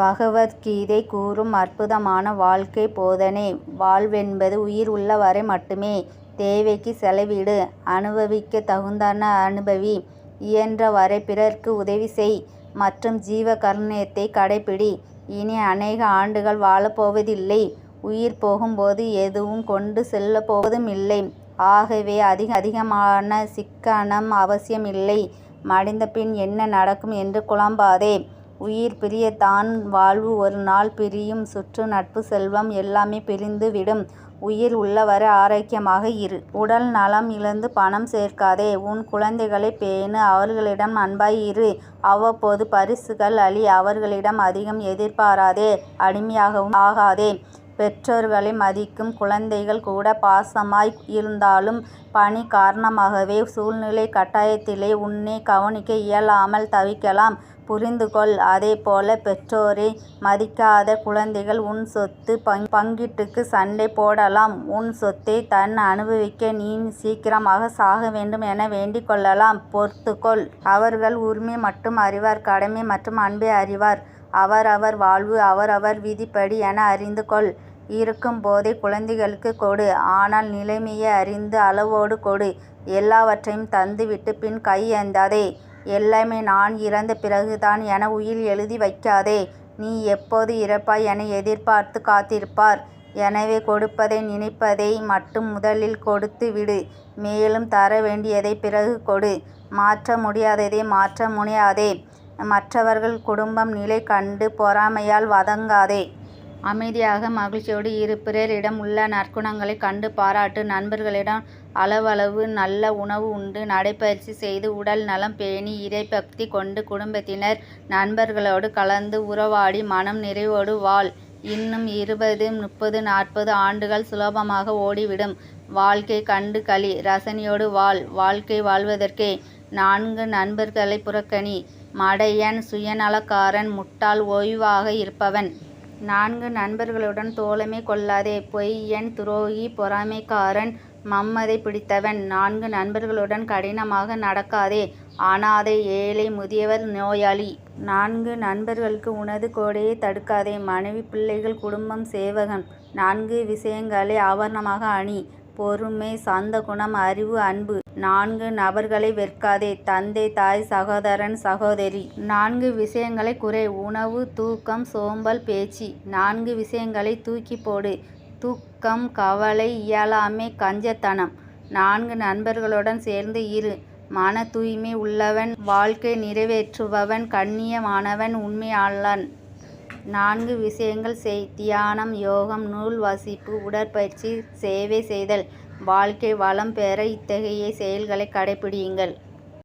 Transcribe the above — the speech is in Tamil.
பகவத்கீதை கூறும் அற்புதமான வாழ்க்கை போதனை. வாழ்வென்பது உயிர் உள்ளவரை மட்டுமே. தேவைக்கு செலவிடு, அனுபவிக்க தகுந்தன அனுபவி, இயன்ற வரை பிறர்க்கு உதவி செய் மற்றும் ஜீவ கருண்யத்தை கடைப்பிடி. இனி அநேக ஆண்டுகள் வாழப்போவதில்லை. உயிர் போகும்போது எதுவும் கொண்டு செல்லப்போவதுமில்லை. ஆகவே அதிகமான சிக்கனம் அவசியமில்லை. மடிந்த பின் என்ன நடக்கும் என்று குழம்பாதே. உயிர் பிரியத்தான் வாழ்வு ஒரு நாள் பிரியும். சுற்று நட்பு செல்வம் எல்லாமே பிரிந்து விடும். உயிர் உள்ளவரை ஆரோக்கியமாக இரு. உடல் நலம் இழந்து பணம் சேர்க்காதே. உன் குழந்தைகளை பேணு, அவர்களிடம் அன்பாய் இரு. அவ்வப்போது பரிசுகள் அளி. அவர்களிடம் அதிகம் எதிர்பாராதே. அடிமையாகவும் ஆகாதே. பெற்றோர்களை மதிக்கும் குழந்தைகள் கூட பாசமாய் இருந்தாலும் பணி காரணமாகவே சூழ்நிலை கட்டாயத்திலே உன்னை கவனிக்க இயலாமல் தவிக்கலாம். புரிந்துகொள். அதேபோல பெற்றோரை மதிக்காத குழந்தைகள் உன் சொத்து பங்கீட்டுக்கு சண்டை போடலாம். உன் சொத்தை தான் அனுபவிக்க நீ சீக்கிரமாக சாக வேண்டும் என வேண்டிக் கொள்ளலாம். பொறுத்துக்கொள். அவர்கள் உரிமை மட்டும் அறிவார், கடமை மற்றும் அன்பை அறிவார். அவரவர் வாழ்வு அவரவர் விதிப்படி என அறிந்து கொள். இருக்கும் போதே குழந்தைகளுக்கு கொடு. ஆனால் நிலைமையை அறிந்து அளவோடு கொடு. எல்லாவற்றையும் தந்துவிட்டு பின் கை ஏந்தாதே. எல்லாமே நான் இறந்த பிறகுதான் என உயில் எழுதி வைக்காதே. நீ எப்போது இறப்பாய் என எதிர்பார்த்து காத்திருப்பார். எனவே கொடுப்பதை நினைப்பதை மட்டும் முதலில் கொடுத்து விடு. மேலும் தர வேண்டியதை பிறகு கொடு. மாற்ற முடியாததை மாற்ற முனையாதே. மற்றவர்கள் குடும்பம் நிலை கண்டு பொறாமையால் வதங்காதே. அமைதியாக மகிழ்ச்சியோடு இரு. பிறரிடம் உள்ள நற்குணங்களை கண்டு பாராட்டு. நண்பர்களிடம் அளவளவு நல்ல உணவு உண்டு, நடைப்பயிற்சி செய்து உடல் நலம் பேணி இறைபக்தி கொண்டு குடும்பத்தினர் நண்பர்களோடு கலந்து உறவாடி மனம் நிறைவோடு வாழ். இன்னும் 20, 30, 40 ஆண்டுகள் சுலபமாக ஓடிவிடும். வாழ்க்கை கண்டு களி. ரசனையோடு வாழ். வாழ்க்கை வாழ்வதற்கே. 4 நண்பர்களை புறக்கணி. மடையன், சுயநலக்காரன், முட்டாள், ஓய்வாக இருப்பவன். 4 நண்பர்களுடன் தோழமை கொள்ளாதே. பொய்யன், துரோகி, பொறாமைக்காரன், மம்மதை பிடித்தவன். 4 நண்பர்களுடன் கடினமாக நடக்காதே. அனாதை, ஏழை, முதியவர், நோயாளி. 4 நண்பர்களுக்கு உனது கோடையை தடுக்காதே. மனைவி, பிள்ளைகள், குடும்பம், சேவகன். 4 விஷயங்களை ஆபரணமாக அணி. பொறுமை, சாந்த குணம், அறிவு, அன்பு. 4 நபர்களை வெறுக்காதே. தந்தை, தாய், சகோதரன், சகோதரி. 4 விஷயங்களை குறை. உணவு, தூக்கம், சோம்பல், பேச்சு. 4 விஷயங்களை தூக்கி போடு. தூக்கம், கவலை, இயலாமை, கஞ்சத்தனம். 4 நண்பர்களுடன் சேர்ந்து இரு. மன தூய்மை உள்ளவன் வாழ்க்கை நிறைவேற்றுபவன், கண்ணியமானவன், உண்மையாளன். 4 விஷயங்கள் செய். தியானம், யோகம், நூல் வாசிப்பு, உடற்பயிற்சி, சேவை செய்தல். வாழ்க்கை வளம் பெற இத்தகைய செயல்களை கடைப்பிடியுங்கள்.